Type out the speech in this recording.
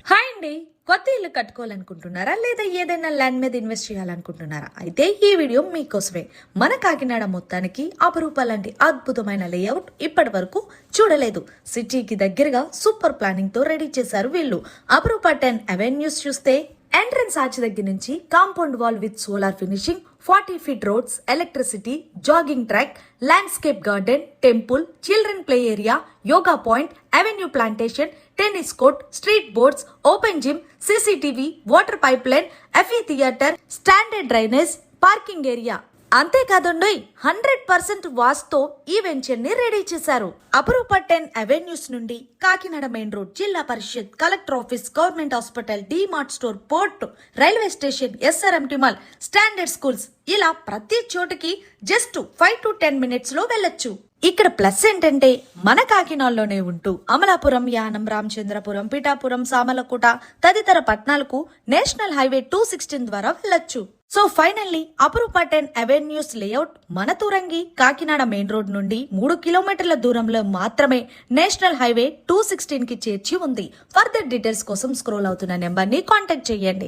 Hi అండి. కొత్త ఇల్లు కట్టుకోవాలనుకుంటున్నారా లేదా ఏదైనా ల్యాండ్ మీద ఇన్వెస్ట్ చేయాలనుకుంటున్నారా? అయితే ఈ వీడియో మీకోసమే. మన కాకినాడ మొత్తానికి అపరూప లాంటి అద్భుతమైన లేఅవుట్ ఇప్పటి వరకు చూడలేదు. సిటీకి దగ్గరగా సూపర్ ప్లానింగ్ తో రెడీ చేశారు వీళ్ళు. అపరూప 10 అవెన్యూస్ చూస్తే ఎంట్రన్స్ ఆర్చ్ దగ్గర నుంచి compound wall with solar finishing, 40 feet roads, electricity, jogging track, landscape garden, temple, children play area, yoga point, avenue plantation, tennis court, street boards, open gym, CCTV, water pipe line, FE theatre, standard drainage, parking area. అంతేకాదండి 100% వాస్తో ఈ venture ని ready చేశారు. Aparupa 10 avenues నుండి Kakinada main road, zilla parishad, collector office, government hospital, DMart store, port, railway station, SRMT mall, standard schools, ఇలా ప్రతి చోటుకి just 5 to 10 minutes లో వెళ్ళొచ్చు. ఇక్కడ ప్లస్ ఏంటంటే మన కాకినాడలోనే ఉంటూ అమలాపురం, యానం, రామచంద్రపురం, పిఠాపురం, సామలకోట తదితర పట్టణాలకు నేషనల్ హైవే 216 ద్వారా వెళ్ళొచ్చు. So finally Aparupa 10 avenues layout మన తూరంగి కాకినాడ మెయిన్ రోడ్ నుండి 3 కిలోమీటర్ల దూరంలో మాత్రమే నేషనల్ హైవే 216 కి చేర్చి ఉంది. ఫర్దర్ డీటెయిల్స్ కోసం స్క్రోల్ అవుతున్న నెంబర్ ని కాంటాక్ట్ చేయండి.